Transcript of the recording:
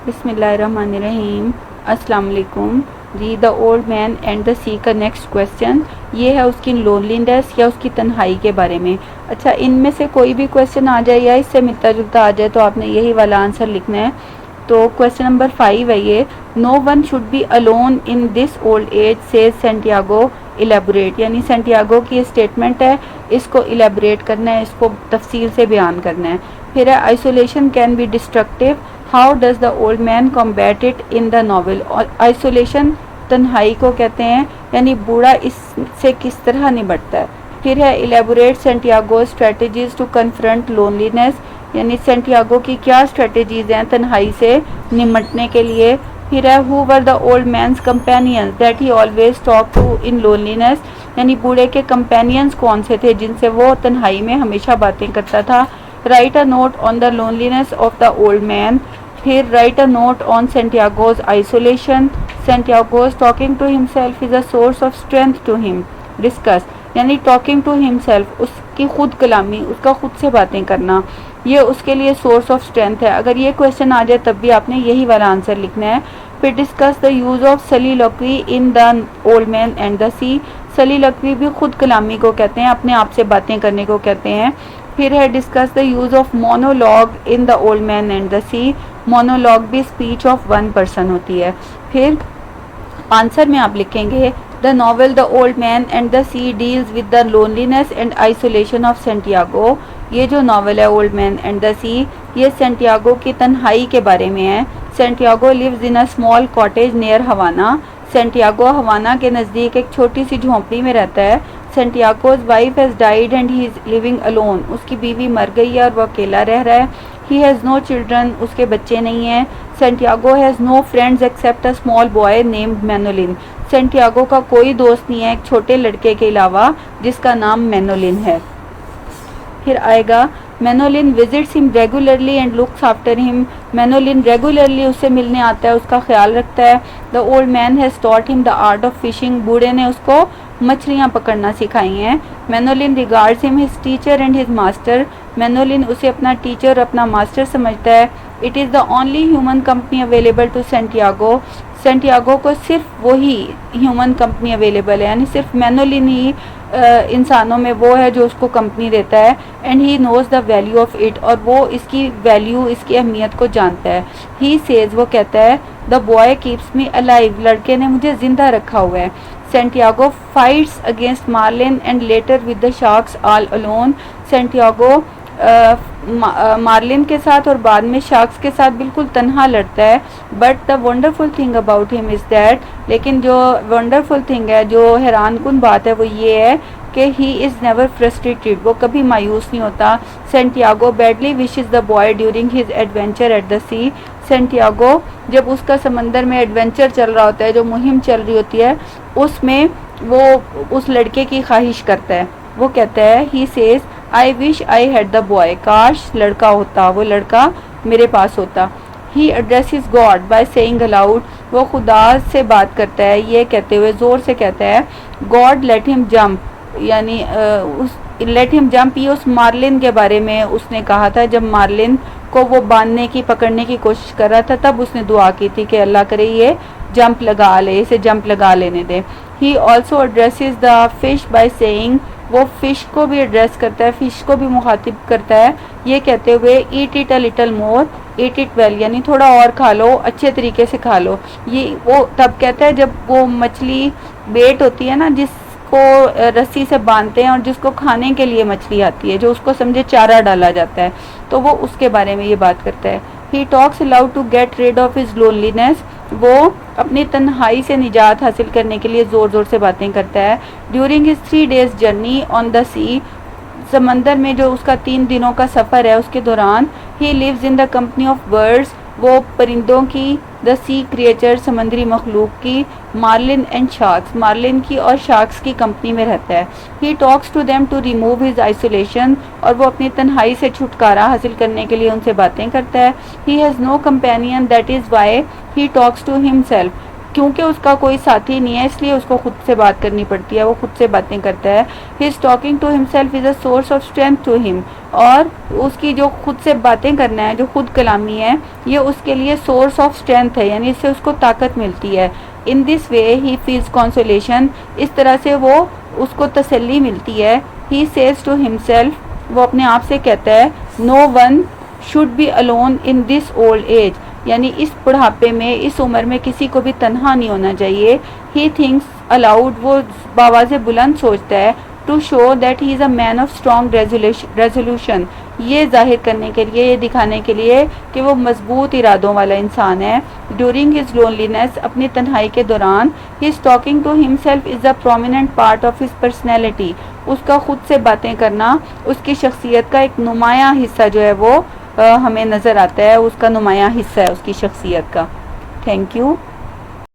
बिस्मिल्लाहिर्रहमानिर्रहीम। अस्सलाम वालेकुम जी। The old man and the sea का नेक्स्ट क्वेश्चन ये है उसकी लोनलीनेस या उसकी तन्हाई के बारे में। अच्छा, इनमें से कोई भी क्वेश्चन आ जाए या इससे मिलता जुलता आ जाए तो आपने यही वाला आंसर लिखना है। तो क्वेश्चन नंबर 5 है ये, no one should be alone in this old age says Santiago elaborate. यानी सेंटियागो की स्टेटमेंट है, इसको इलेबोरेट करना है, इसको तफसील से बयान करना है। फिर है isolation can be destructive, how does the old man combat it in the novel. और आइसोलेशन तन्हाई को कहते हैं, यानी बूढ़ा इससे किस तरह निपटता है। फिर है elaborate Santiago strategies to confront loneliness, यानी सेंटियागो की क्या स्ट्रेटजीज हैं तन्हाई से निपटने के लिए। फिर है who were the old man's companions that he always talk to in loneliness, यानी बूढ़े के कंपेनियंस कौन से थे जिनसे वो तन्हाई में हमेशा बातें करता था। Write a note on the loneliness of the old man. फिर write a note on Santiago's isolation, Santiago's talking to himself is a source of strength to him. Discuss, यानी टॉकिंग टू हिमसेल्फ, उसकी खुद कलामी, उसका खुद से बातें करना, ये उसके लिए सोर्स ऑफ स्ट्रेंथ है। अगर ये क्वेश्चन आ जाए तब भी आपने यही वाला आंसर लिखना है। फिर discuss the use of soliloquy in the old man and the Sea. Soliloquy भी खुद कलामी को कहते हैं, अपने आप से बातें करने को कहते हैं। फिर है discuss the use of monologue in the old man and the Sea. Monologue भी स्पीच ऑफ वन पर्सन होती है। फिर आंसर में आप लिखेंगे the novel the old man and the Sea deals with the loneliness and isolation of Santiago. ये जो novel है Old man and the Sea, ये सेंटियागो की तन्हाई के बारे में है। Santiago lives in a small cottage near हवाना। Santiago Havana के नज़दीक एक छोटी सी झोंपड़ी में रहता है। Santiago's wife has died and he is living alone. उसकी बीवी मर गई है और वो अकेला रह रहा है। ही हैज़ नो चिल्ड्रन, उसके बच्चे नहीं हैं। Santiago has no friends except a small boy named Manolin. Santiago का कोई दोस्त नहीं है एक छोटे लड़के के अलावा जिसका नाम मैनोलिन है। फिर आएगा Manolin visits him regularly and looks after him. Manolin regularly उससे मिलने आता है, उसका ख्याल रखता है। The old man has taught him the art of fishing. बूढ़े ने उसको मछलियाँ पकड़ना सिखाई हैं। Manolin regards him his teacher and his master. Manolin उसे अपना टीचर और अपना मास्टर समझता है। It is the only human company available to Santiago. Santiago को सिर्फ वही ह्यूमन कंपनी अवेलेबल है, यानी सिर्फ मैनोलिन ही इंसानों में वो है जो उसको कंपनी देता है। And he knows the value of it, और वो इसकी वैल्यू, इसकी अहमियत को जानता है। ही सेज, वो कहता है the boy keeps me alive, लड़के ने मुझे जिंदा रखा हुआ है। Santiago fights against marlin and later with the sharks all alone. Santiago marlin के साथ और बाद में शार्क्स के साथ बिल्कुल तन्हा लड़ता है। But the wonderful thing about him is that, लेकिन जो वंडरफुल थिंग है, जो हैरानकुन बात है, वो ये है कि ही इज़ नेवर फ्रस्ट्रेटेड, वो कभी मायूस नहीं होता। Santiago badly wishes the boy during his adventure at the sea. Santiago जब उसका समंदर में एडवेंचर चल रहा होता है, जो मुहिम चल रही होती है, उसमें वो उस लड़के की ख्वाहिश करता है। वो कहता है he says I wish I had the boy, काश लड़का होता, वो लड़का मेरे पास होता। He addresses God by saying aloud, वो खुदा से बात करता है ये कहते हुए ज़ोर से कहता है गॉड लेट हिम जंप, यानी उस लेट हिम जंप, ये उस मार्लिन के बारे में उसने कहा था जब मार्लिन को वो बांधने की, पकड़ने की कोशिश कर रहा था, तब उसने दुआ की थी कि अल्लाह करे ये जंप लगा ले, इसे जंप लगा लेने दे। He also addresses the fish by saying, वो फिश को भी एड्रेस करता है, फिश को भी मुखातिब करता है ये कहते हुए eat it a little more, eat it well, यानी थोड़ा और खा लो, अच्छे तरीके से खा लो। ये वो तब कहता है जब वो मछली बेट होती है ना, जिसको रस्सी से बांधते हैं और जिसको खाने के लिए मछली आती है, जो उसको समझे चारा डाला जाता है, तो वो उसके बारे में ये बात करता है। He talks aloud to get rid of his loneliness, वो अपनी तन्हाई से निजात हासिल करने के लिए ज़ोर ज़ोर से बातें करता है। During his 3 days journey on the sea, समंदर में जो उसका 3 दिनों का सफ़र है उसके दौरान, he lives in the company of birds, वो परिंदों की, द सी क्रिएचर, समंदरी मखलूक की, मार्लिन एंड शार्क्स, मार्लिन की और शार्क्स की कंपनी में रहता है। He talks to them to remove his isolation, और वो अपनी तन्हाई से छुटकारा हासिल करने के लिए उनसे बातें करता है। He has no companion that is why he talks to himself, क्योंकि उसका कोई साथी नहीं है इसलिए उसको खुद से बात करनी पड़ती है, वो खुद से बातें करता है। His talking to himself is a source of strength to him, और उसकी जो खुद से बातें करना है, जो खुद कलामी है, ये उसके लिए सोर्स ऑफ स्ट्रेंथ है, यानी इससे उसको ताकत मिलती है। In this way he feels consolation, इस तरह से वो उसको तसल्ली मिलती है। ही सेज टू हिमसेल्फ, वो अपने आप से कहता है, no one should be alone in this old age, यानी इस बुढ़ापे में, इस उम्र में किसी को भी तन्हा नहीं होना चाहिए। ही थिंक्स अलाउड, वो बावाज़े बुलंद सोचता है, to show that he is a man of strong resolution, ये जाहिर करने के लिए, ये दिखाने के लिए कि वो मजबूत इरादों वाला इंसान है। ड्यूरिंग हिज लोनलीनेस, अपनी तन्हाई के दौरान, his talking to himself is a prominent part of his personality, उसका खुद से बातें करना उसकी शख्सियत का एक नुमायाँ हिस्सा जो है वो हमें नज़र आता है, उसका नुमायाँ हिस्सा है उसकी शख्सियत का। Thank you.